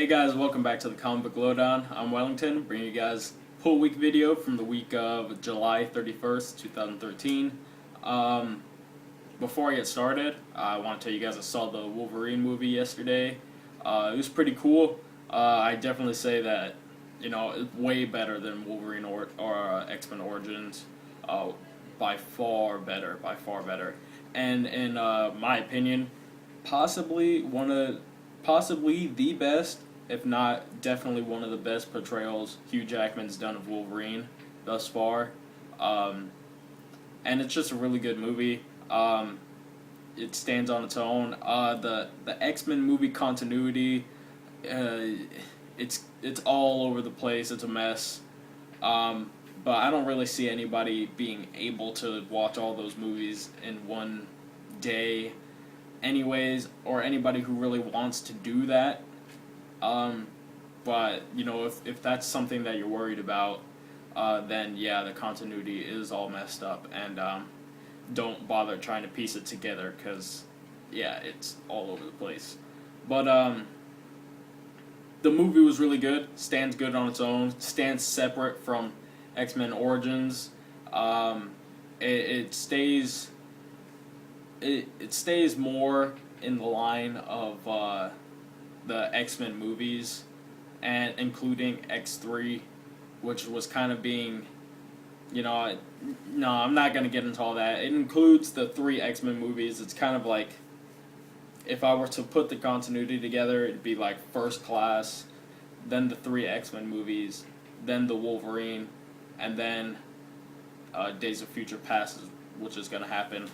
Hey guys, welcome back to the Comic Book Lowdown. I'm Wellington, bringing you guys a full week video from the week of July 31st, 2013. Before I get started, I want to tell you guys I saw the Wolverine movie yesterday. It was pretty cool. I definitely say that, it's way better than Wolverine or X-Men Origins. By far better, by far better. And in my opinion, possibly the best, if not definitely one of the best portrayals Hugh Jackman's done of Wolverine thus far. And it's just a really good movie. It stands on its own. The X-Men movie continuity, it's all over the place. It's a mess. But I don't really see anybody being able to watch all those movies in one day anyways, or anybody who really wants to do that. But, if that's something that you're worried about, then yeah, the continuity is all messed up, and don't bother trying to piece it together, because, yeah, it's all over the place. But, the movie was really good, stands good on its own, stands separate from X-Men Origins. It stays more in the line of the X-Men movies, and including X3, which was kind of being, no, I'm not going to get into all that. It includes the 3 X-Men movies. It's kind of like, if I were to put the continuity together, it'd be like First Class, then the 3 X-Men movies, then the Wolverine, and then Days of Future Past, which is going to happen.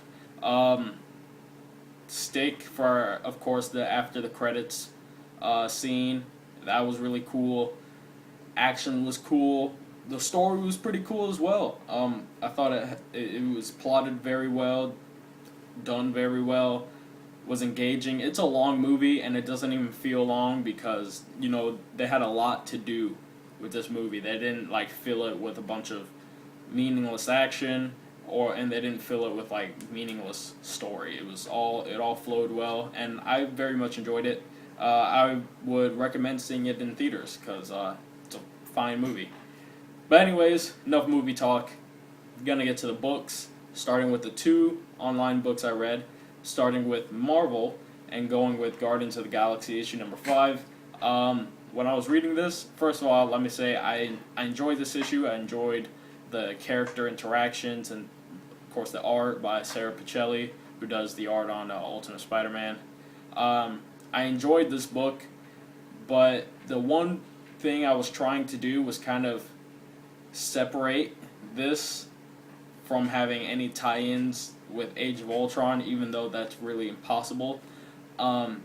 Stick for, of course, the after the credits scene. That was really cool. Action was cool. The story was pretty cool as well. I thought it was plotted very well, done very well, was engaging. It's a long movie, and it doesn't even feel long because, they had a lot to do with this movie. They didn't, fill it with a bunch of meaningless action, and they didn't fill it with, meaningless story. It all flowed well, and I very much enjoyed it. I would recommend seeing it in theaters, because it's a fine movie. But anyways, enough movie talk. I'm gonna get to the books, starting with the 2 online books I read, starting with Marvel, and going with Guardians of the Galaxy issue number 5. When I was reading this, first of all, let me say I enjoyed this issue. I enjoyed the character interactions, and of course the art by Sarah Pichelli, who does the art on Ultimate Spider-Man. I enjoyed this book, but the one thing I was trying to do was kind of separate this from having any tie-ins with Age of Ultron, even though that's really impossible. I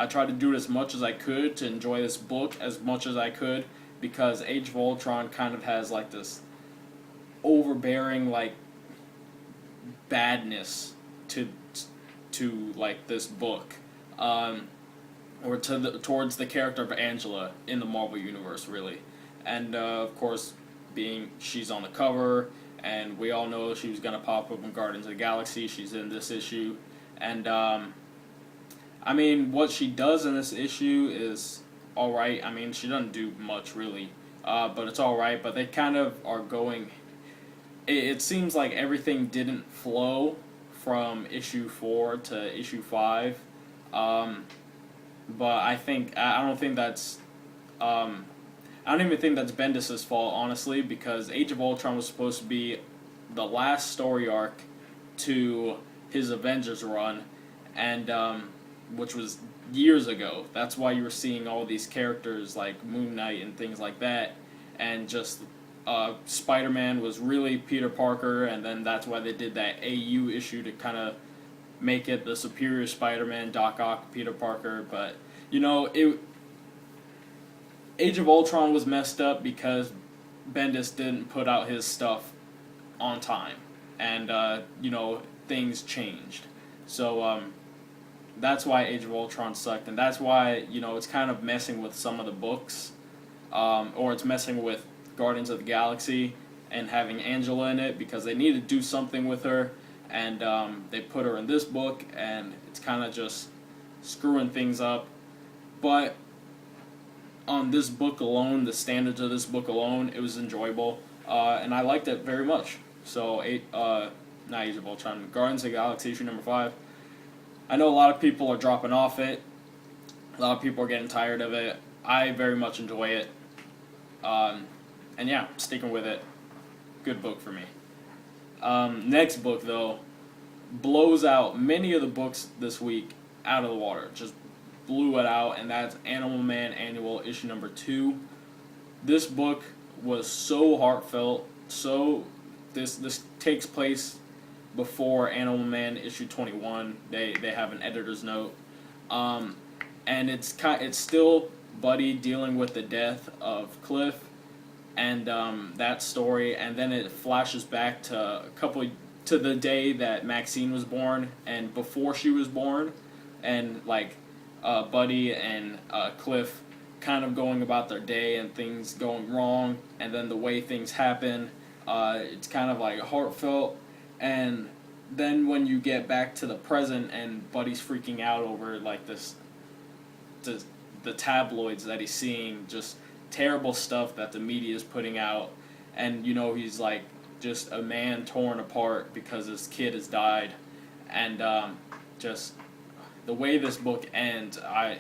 tried to do it as much as I could to enjoy this book as much as I could, because Age of Ultron kind of has this overbearing badness to this book, or towards the character of Angela in the Marvel Universe, really. And of course, she's on the cover, and we all know she was gonna pop up in Guardians of the Galaxy. She's in this issue, and what she does in this issue is all right. She doesn't do much really, but it's all right. But they kind of are going. It seems like everything didn't flow from issue 4 to issue 5. But I don't think that's, I don't even think that's Bendis' fault, honestly, because Age of Ultron was supposed to be the last story arc to his Avengers run, and which was years ago. That's why you were seeing all these characters like Moon Knight and things like that, and just Spider-Man was really Peter Parker, and then that's why they did that AU issue to kind of make it the Superior Spider-Man, Doc Ock, Peter Parker. But Age of Ultron was messed up because Bendis didn't put out his stuff on time, and things changed. So that's why Age of Ultron sucked, and that's why it's kind of messing with some of the books, or it's messing with Guardians of the Galaxy and having Angela in it, because they need to do something with her, and they put her in this book, and it's kind of just screwing things up. But on this book alone, the standards of this book alone, it was enjoyable, and I liked it very much. So not Age of Ultron, Guardians of the Galaxy issue number 5. I know a lot of people are dropping off it. A lot of people are getting tired of it. I very much enjoy it. And yeah, sticking with it. Good book for me. Next book, though, blows out many of the books this week out of the water. Just blew it out, and that's Animal Man Annual issue number 2. This book was so heartfelt. So this takes place before Animal Man issue 21. They have an editor's note. And it's still Buddy dealing with the death of Cliff, and that story, and then it flashes back to the day that Maxine was born, and before she was born, and like Buddy and Cliff kind of going about their day and things going wrong, and then the way things happen. It's kind of like heartfelt, and then when you get back to the present and Buddy's freaking out over like the tabloids that he's seeing, just terrible stuff that the media is putting out, and he's like just a man torn apart because his kid has died, and just the way this book ends, I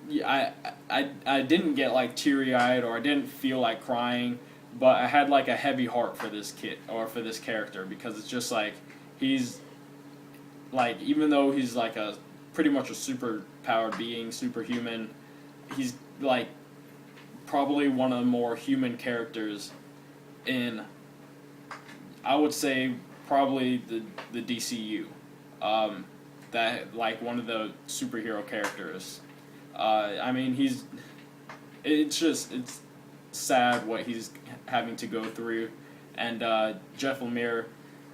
didn't get like teary-eyed, or I didn't feel like crying, but I had like a heavy heart for this kid, or for this character, because it's just like he's like, even though he's like a pretty much a super powered being, superhuman, he's like probably one of the more human characters in, I would say, probably the DCU. That like one of the superhero characters. I mean, it's sad what he's having to go through, and Jeff Lemire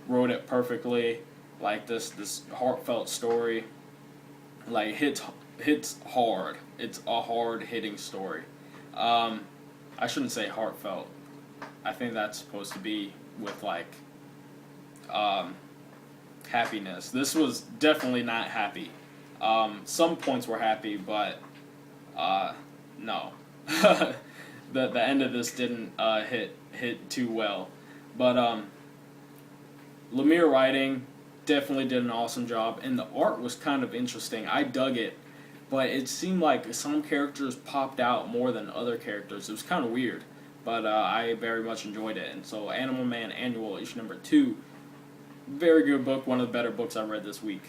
wrote it perfectly. Like this heartfelt story, like hits hard. It's a hard hitting story. I shouldn't say heartfelt. I think that's supposed to be with like happiness. This was definitely not happy. Some points were happy, but no. The end of this didn't hit too well. But Lemire writing definitely did an awesome job, and the art was kind of interesting. I dug it, but it seemed like some characters popped out more than other characters. It was kind of weird, but I very much enjoyed it. And so Animal Man Annual issue number 2, very good book, one of the better books I read this week.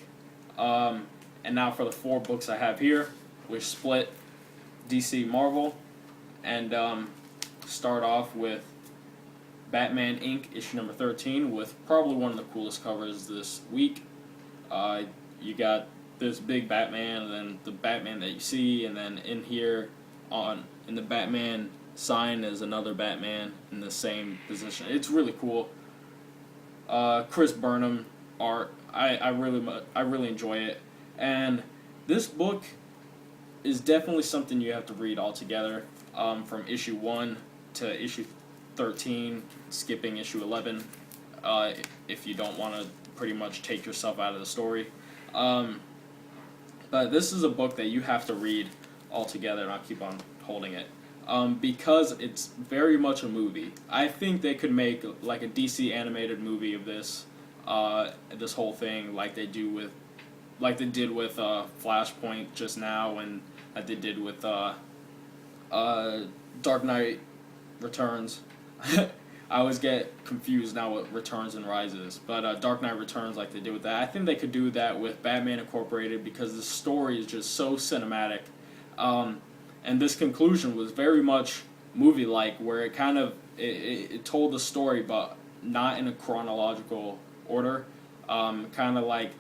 And now for the 4 books I have here, which split DC Marvel, and start off with Batman Inc. issue number 13, with probably one of the coolest covers this week. You got this big Batman, and then the Batman that you see, and then in here in the Batman sign is another Batman in the same position. It's really cool. Chris Burnham art. I really enjoy it, and this book is definitely something you have to read altogether, from issue 1 to issue 13, skipping issue 11, if you don't want to pretty much take yourself out of the story. But this is a book that you have to read altogether, and I'll keep on holding it, because it's very much a movie. I think they could make like a DC animated movie of this whole thing, like they did with Flashpoint just now, and like they did with Dark Knight Returns. I always get confused now with Returns and Rises, but Dark Knight Returns, like they did with that. I think they could do that with Batman Incorporated, because the story is just so cinematic. And this conclusion was very much movie-like, where it kind of it told the story, but not in a chronological order. Kind of like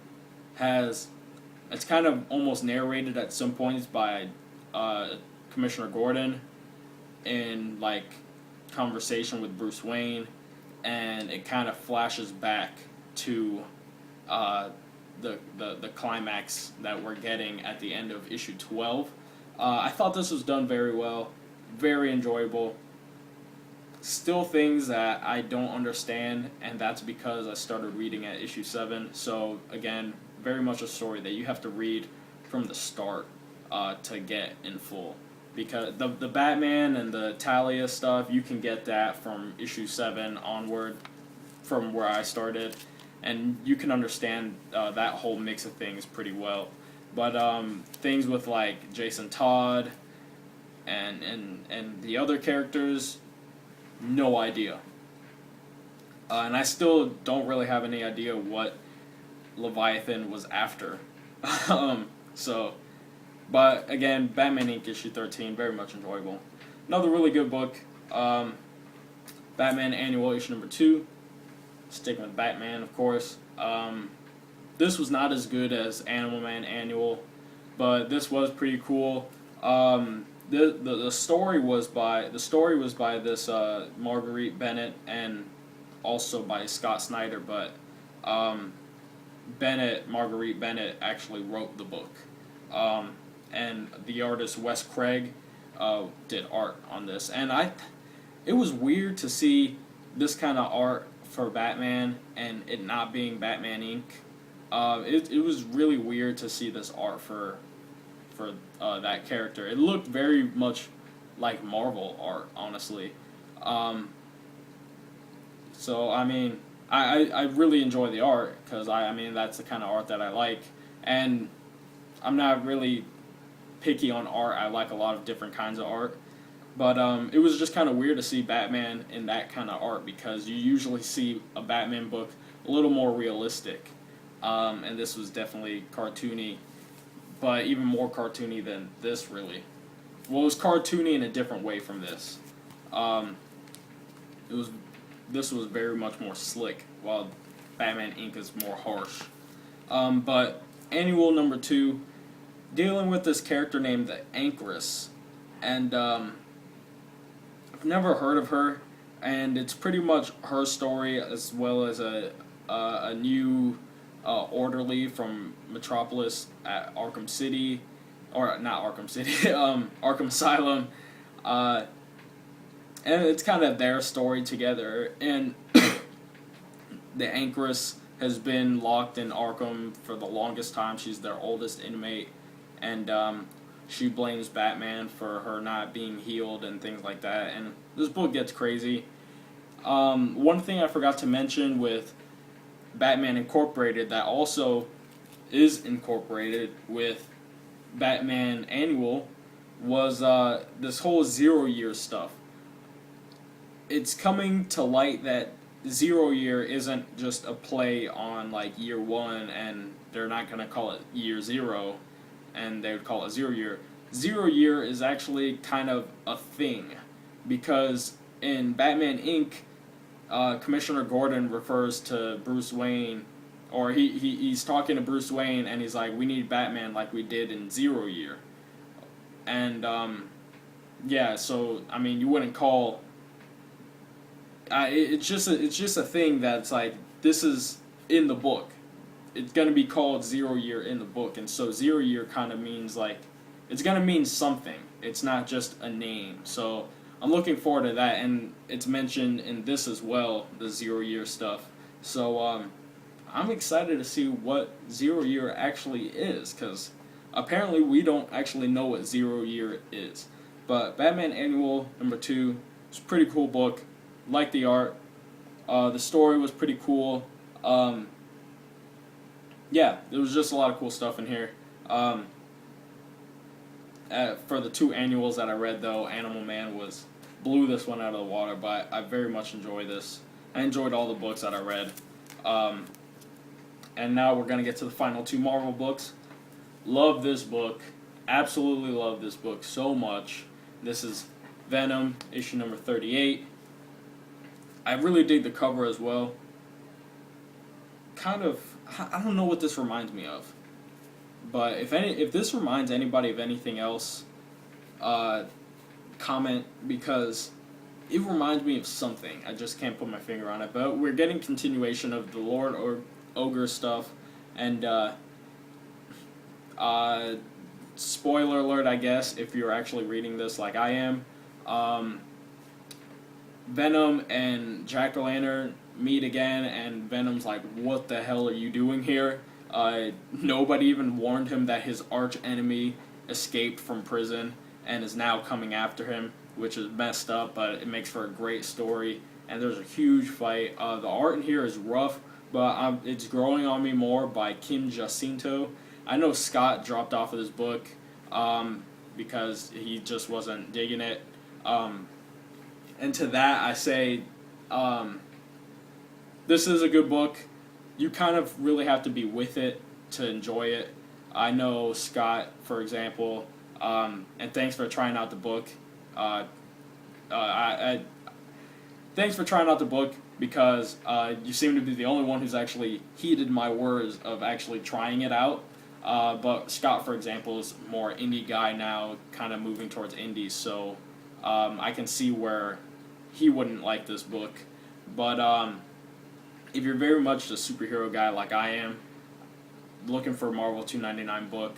it's kind of almost narrated at some points by Commissioner Gordon in like conversation with Bruce Wayne, and it kind of flashes back to the climax that we're getting at the end of issue 12. I thought this was done very well, very enjoyable. Still things that I don't understand, and that's because I started reading at issue 7. So again, very much a story that you have to read from the start to get in full. because the Batman and the Talia stuff, you can get that from issue 7 onward, from where I started, and you can understand that whole mix of things pretty well. But things with like Jason Todd and the other characters, no idea. And I still don't really have any idea what Leviathan was after. So, but again, Batman Inc. issue 13, very much enjoyable. Another really good book, Batman Annual issue number 2. Sticking with Batman, of course. This was not as good as Animal Man Annual, but this was pretty cool. The story was by this Marguerite Bennett, and also by Scott Snyder, but Marguerite Bennett actually wrote the book, and the artist Wes Craig did art on this, and it was weird to see this kind of art for Batman and it not being Batman Inc. It was really weird to see this art for that character. It looked very much like Marvel art, honestly. So I mean, I really enjoy the art, because I mean that's the kind of art that I like, and I'm not really picky on art. I like a lot of different kinds of art, but it was just kind of weird to see Batman in that kind of art, because you usually see a Batman book a little more realistic, and this was definitely cartoony, but even more cartoony than this, really. Well, it was cartoony in a different way from this. This was very much more slick, while Batman Inc. is more harsh. But Annual number 2, dealing with this character named the Anchoress, and I've never heard of her, and it's pretty much her story, as well as a new orderly from Metropolis at Arkham City, or not Arkham City, Arkham Asylum, and it's kind of their story together, and the Anchoress has been locked in Arkham for the longest time. She's their oldest inmate, and she blames Batman for her not being healed and things like that, and this book gets crazy. One thing I forgot to mention with Batman Incorporated that also is incorporated with Batman Annual was this whole 0 year stuff. It's coming to light that 0 year isn't just a play on like year 1, and they're not going to call it year 0, and they would call it 0 year. 0 year is actually kind of a thing, because in Batman Inc., Commissioner Gordon refers to Bruce Wayne, or he's talking to Bruce Wayne, and he's like, we need Batman like we did in 0 year. And yeah, so I mean, you wouldn't call it's just a thing that's like, this is in the book. It's gonna be called 0 year in the book, and so 0 year kind of means like, it's gonna mean something. It's not just a name. So I'm looking forward to that, and it's mentioned in this as well, the 0 year stuff. So I'm excited to see what 0 year actually is, because apparently we don't actually know what 0 year is. But Batman Annual number 2, it's a pretty cool book. Like the art. The story was pretty cool. Yeah, there was just a lot of cool stuff in here. For the 2 annuals that I read, though, Animal Man blew this one out of the water, but I very much enjoy this. I enjoyed all the books that I read. And now we're going to get to the final 2 Marvel books. Love this book. Absolutely love this book so much. This is Venom, issue number 38. I really dig the cover as well. Kind of, I don't know what this reminds me of, but if this reminds anybody of anything else, comment, because it reminds me of something. I just can't put my finger on it. But we're getting continuation of the Lord Ogre stuff, and spoiler alert, I guess, if you're actually reading this like I am. Venom and Jack-O-Lantern meet again, and Venom's like, what the hell are you doing here? Nobody even warned him that his arch enemy escaped from prison, and is now coming after him, which is messed up, but it makes for a great story. And there's a huge fight. The art in here is rough, but it's growing on me more by Kim Jacinto. I know Scott dropped off of this book because he just wasn't digging it. And to that, I say this is a good book. You kind of really have to be with it to enjoy it. I know Scott, for example, and thanks for trying out the book. Thanks for trying out the book because you seem to be the only one who's actually heeded my words of actually trying it out. But Scott, for example, is more indie guy now, kind of moving towards indies, so I can see where he wouldn't like this book. But if you're very much a superhero guy like I am, looking for a Marvel 299 book,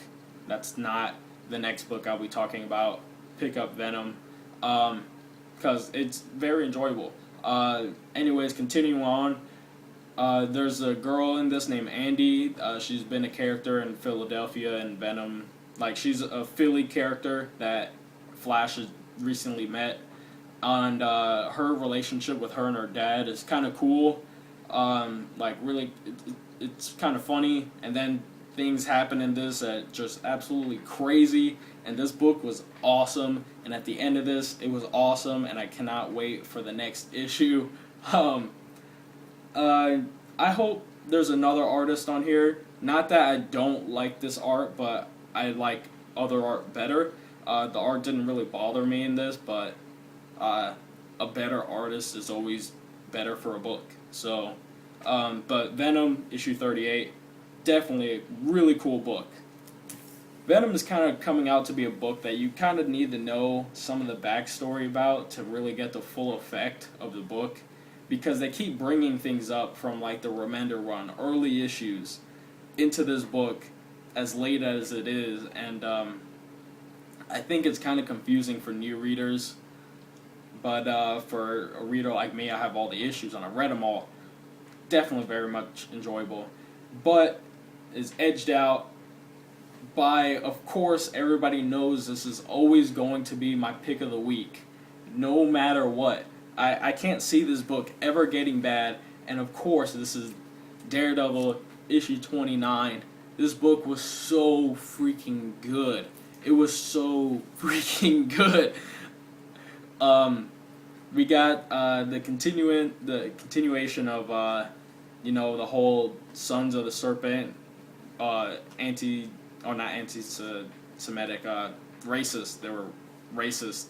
that's not the next book I'll be talking about. Pick up Venom, because it's very enjoyable. Anyways, continuing on, there's a girl in this named Andy. She's been a character in Philadelphia and Venom. Like, she's a Philly character that Flash has recently met. And her relationship with her and her dad is kind of cool. Like, really, it's kind of funny. And then things happen in this that just absolutely crazy. And this book was awesome. And at the end of this, it was awesome. And I cannot wait for the next issue. I hope there's another artist on here. Not that I don't like this art, but I like other art better. The art didn't really bother me in this, but a better artist is always better for a book. So, but Venom, issue 38, definitely a really cool book. Venom is kind of coming out to be a book that you kind of need to know some of the backstory about to really get the full effect of the book, because they keep bringing things up from like the Remender run, early issues, into this book as late as it is, and I think it's kind of confusing for new readers, but for a reader like me, I have all the issues and I read them all. Definitely very much enjoyable, but is edged out by, of course, everybody knows this is always going to be my pick of the week, no matter what. I can't see this book ever getting bad, and of course, this is Daredevil issue 29. This book was so freaking good. It was so freaking good. We got the continuation of the whole Sons of the Serpent, not anti-Semitic, racist. They were racist.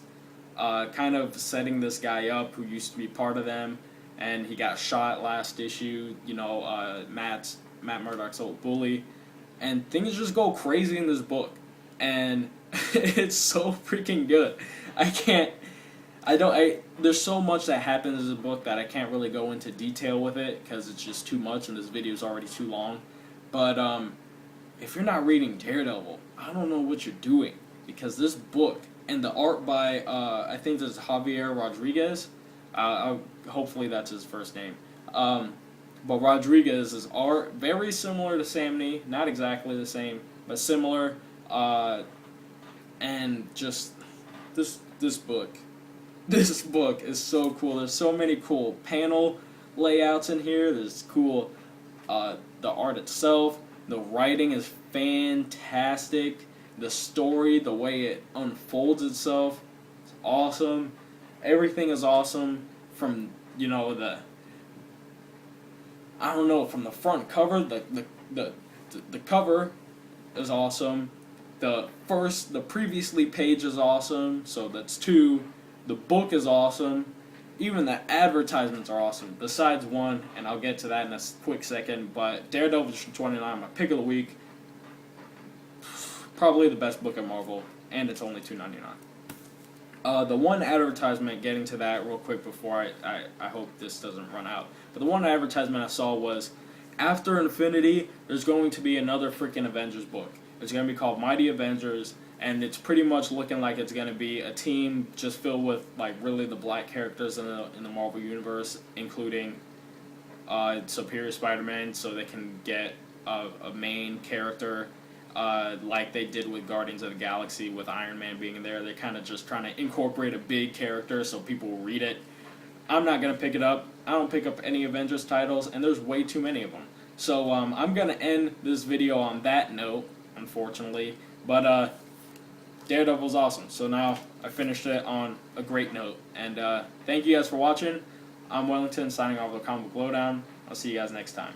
Kind of setting this guy up who used to be part of them, and he got shot last issue. Matt Murdock's old bully, and things just go crazy in this book, and it's so freaking good. There's so much that happens in the book that I can't really go into detail with it because it's just too much, and this video is already too long. But if you're not reading Daredevil, I don't know what you're doing, because this book and the art by I think this is Javier Rodriguez. Hopefully that's his first name. But Rodriguez's art very similar to Sam Nee, not exactly the same, but similar. And just this book is so cool. There's so many cool panel layouts in here. There's cool the art itself. The writing is fantastic. The story, the way it unfolds itself, is awesome. Everything is awesome from from the front cover. The cover is awesome. The previously page is awesome. So that's 2. The book is awesome. Even the advertisements are awesome. Besides one, and I'll get to that in a quick second. But Daredevil issue 29, my pick of the week. Probably the best book at Marvel, and it's only $2.99. The one advertisement, getting to that real quick before I hope this doesn't run out, but the one advertisement I saw was, after Infinity, there's going to be another freaking Avengers book. It's going to be called Mighty Avengers, and it's pretty much looking like it's going to be a team just filled with like really the black characters in the Marvel Universe, including Superior Spider-Man, so they can get a main character. like they did with Guardians of the Galaxy with Iron Man being there. They're kind of just trying to incorporate a big character so people will read it. I'm not going to pick it up. I don't pick up any Avengers titles, and there's way too many of them. So I'm going to end this video on that note, unfortunately. But Daredevil's awesome. So now I finished it on a great note. And thank you guys for watching. I'm Wellington, signing off with a Comic Book Lowdown. I'll see you guys next time.